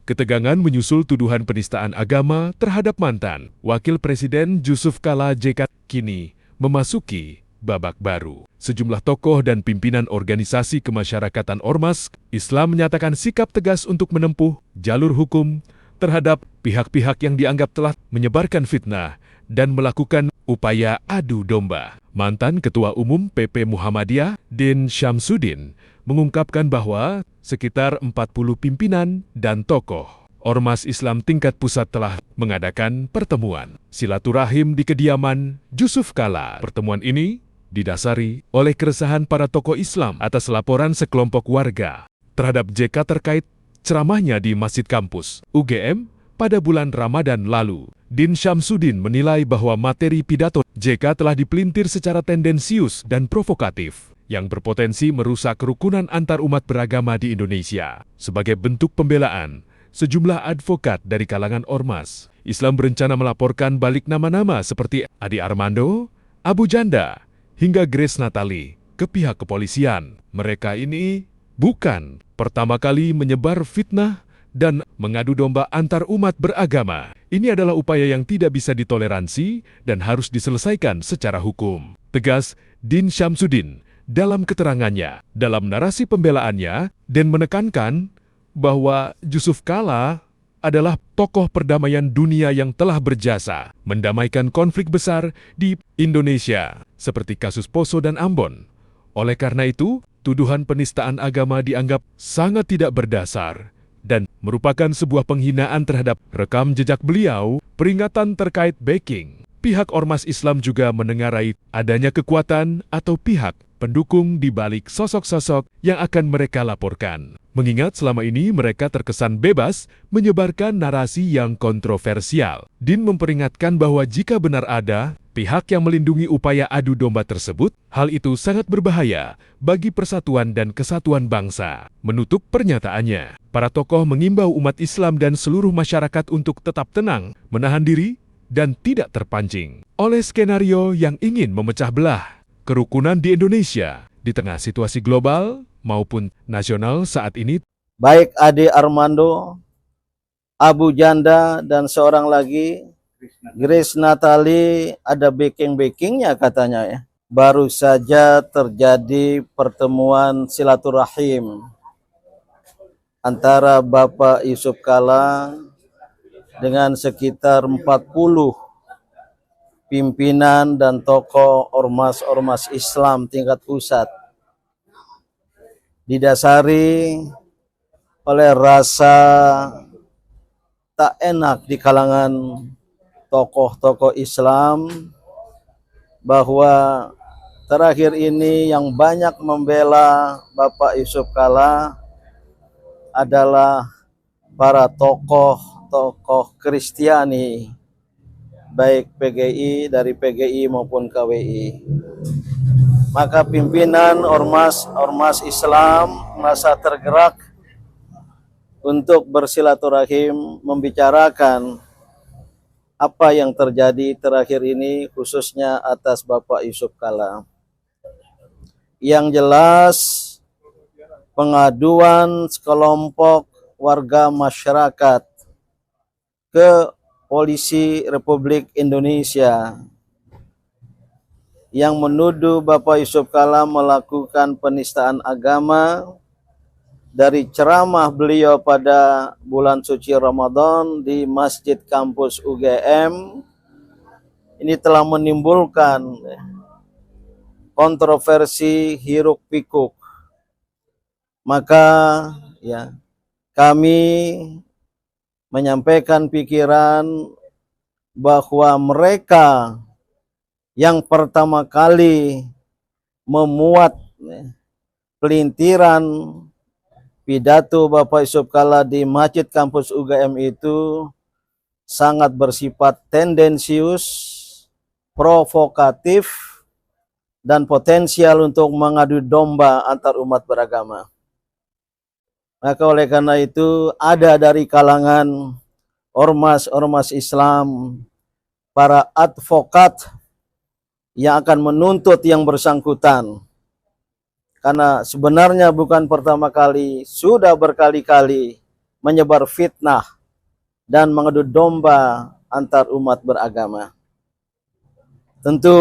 Ketegangan menyusul tuduhan penistaan agama terhadap mantan Wakil Presiden Jusuf Kalla JK kini memasuki babak baru. Sejumlah tokoh dan pimpinan organisasi kemasyarakatan Ormas Islam menyatakan sikap tegas untuk menempuh jalur hukum terhadap pihak-pihak yang dianggap telah menyebarkan fitnah dan melakukan upaya adu domba. Mantan Ketua Umum PP Muhammadiyah, Din Syamsuddin, mengungkapkan bahwa sekitar 40 pimpinan dan tokoh Ormas Islam tingkat pusat telah mengadakan pertemuan silaturahim di kediaman Jusuf Kalla. Pertemuan ini didasari oleh keresahan para tokoh Islam atas laporan sekelompok warga terhadap JK terkait ceramahnya di Masjid Kampus UGM pada bulan Ramadan lalu. Din Syamsuddin menilai bahwa materi pidato JK telah dipelintir secara tendensius dan provokatif yang berpotensi merusak kerukunan antar umat beragama di Indonesia. Sebagai bentuk pembelaan, sejumlah advokat dari kalangan Ormas Islam berencana melaporkan balik nama-nama seperti Adi Armando, Abu Janda, hingga Grace Natali ke pihak kepolisian. Mereka ini bukan pertama kali menyebar fitnah dan mengadu domba antar umat beragama. Ini adalah upaya yang tidak bisa ditoleransi dan harus diselesaikan secara hukum, tegas Din Syamsuddin dalam keterangannya. Dalam narasi pembelaannya, Din menekankan bahwa Jusuf Kalla adalah tokoh perdamaian dunia yang telah berjasa mendamaikan konflik besar di Indonesia, seperti kasus Poso dan Ambon. Oleh karena itu, tuduhan penistaan agama dianggap sangat tidak berdasar dan merupakan sebuah penghinaan terhadap rekam jejak beliau. Peringatan terkait backing pihak Ormas Islam juga menengarai adanya kekuatan atau pihak pendukung di balik sosok-sosok yang akan mereka laporkan. Mengingat selama ini mereka terkesan bebas menyebarkan narasi yang kontroversial. Din memperingatkan bahwa jika benar ada pihak yang melindungi upaya adu domba tersebut, hal itu sangat berbahaya bagi persatuan dan kesatuan bangsa. Menutup pernyataannya, para tokoh mengimbau umat Islam dan seluruh masyarakat untuk tetap tenang, menahan diri, dan tidak terpancing oleh skenario yang ingin memecah belah kerukunan di Indonesia di tengah situasi global maupun nasional saat ini. Baik Adi Armando, Abu Janda, dan seorang lagi, Grace Natali, ada backing-backingnya katanya ya. Baru saja terjadi pertemuan silaturahim antara Bapak Jusuf Kalla dengan sekitar 40 pimpinan dan tokoh ormas-ormas Islam tingkat pusat. Didasari oleh rasa tak enak di kalangan tokoh-tokoh Islam bahwa terakhir ini yang banyak membela Bapak Jusuf Kalla adalah para tokoh Kristiani, baik PGI, dari PGI maupun KWI. Maka pimpinan ormas Islam merasa tergerak untuk bersilaturahim membicarakan apa yang terjadi terakhir ini, khususnya atas Bapak Jusuf Kalla. Yang jelas, pengaduan sekelompok warga masyarakat ke Polisi Republik Indonesia yang menuduh Bapak Jusuf Kalla melakukan penistaan agama dari ceramah beliau pada bulan suci Ramadan di Masjid Kampus UGM. Ini telah menimbulkan kontroversi hiruk pikuk. Maka ya, kami menyampaikan pikiran bahwa mereka yang pertama kali memuat pelintiran pidato Bapak Jusuf Kalla di Masjid Kampus UGM itu sangat bersifat tendensius, provokatif, dan potensial untuk mengadu domba antar umat beragama. Maka oleh karena itu ada dari kalangan ormas-ormas Islam para advokat yang akan menuntut yang bersangkutan. Karena sebenarnya bukan pertama kali, sudah berkali-kali menyebar fitnah dan mengadu domba antar umat beragama. Tentu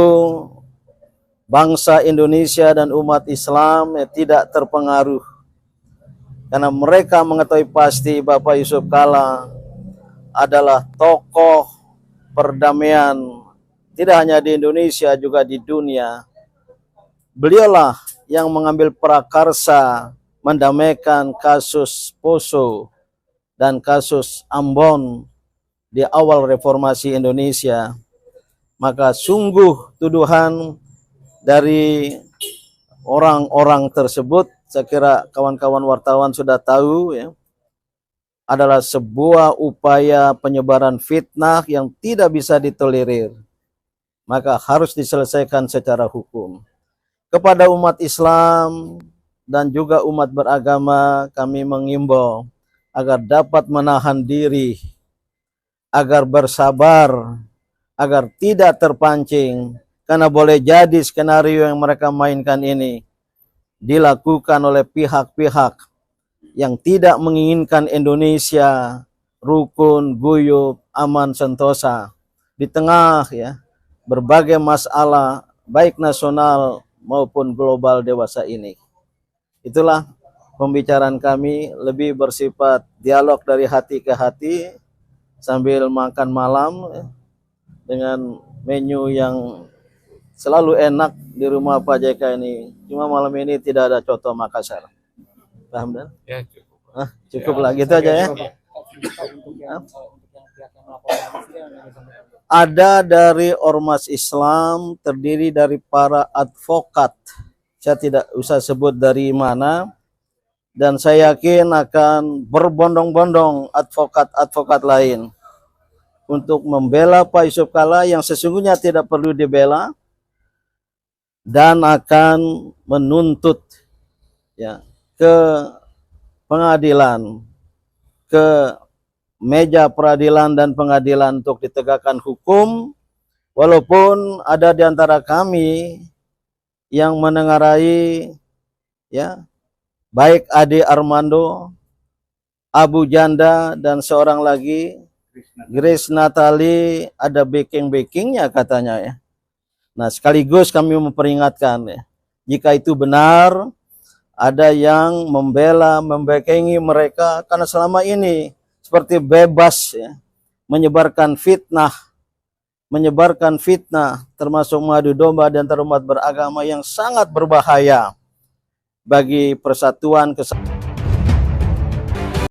bangsa Indonesia dan umat Islam tidak terpengaruh karena mereka mengetahui pasti Bapak Yusuf Kalla adalah tokoh perdamaian tidak hanya di Indonesia juga di dunia. Beliaulah yang mengambil prakarsa mendamaikan kasus Poso dan kasus Ambon di awal reformasi Indonesia. Maka sungguh tuduhan dari orang-orang tersebut, saya kira kawan-kawan wartawan sudah tahu ya, adalah sebuah upaya penyebaran fitnah yang tidak bisa ditolerir. Maka harus diselesaikan secara hukum. Kepada umat Islam dan juga umat beragama, kami mengimbau agar dapat menahan diri, agar bersabar, agar tidak terpancing, karena boleh jadi skenario yang mereka mainkan ini dilakukan oleh pihak-pihak yang tidak menginginkan Indonesia rukun, guyup, aman, sentosa di tengah ya berbagai masalah baik nasional maupun global dewasa ini. Itulah pembicaraan kami, lebih bersifat dialog dari hati ke hati sambil makan malam ya, dengan menu yang selalu enak di rumah Pak JK ini. Cuma malam ini tidak ada coto Makassar. Paham dan? Ya, cukup. Cukup lah gitu aja ya. Ada dari ormas Islam, terdiri dari para advokat. Saya tidak usah sebut dari mana. Dan saya yakin akan berbondong-bondong advokat-advokat lain untuk membela Pak Yusuf Kalla yang sesungguhnya tidak perlu dibela, dan akan menuntut ya ke pengadilan, ke meja peradilan dan pengadilan untuk ditegakkan hukum, walaupun ada di antara kami yang menengarai ya baik Ade Armando, Abu Janda, dan seorang lagi Grace Natali ada backing-backingnya katanya ya. Nah, sekaligus kami memperingatkan ya, jika itu benar ada yang membela, membackingi mereka karena selama ini seperti bebas ya, menyebarkan fitnah termasuk mengadu domba di antara umat beragama yang sangat berbahaya bagi persatuan kesatuan.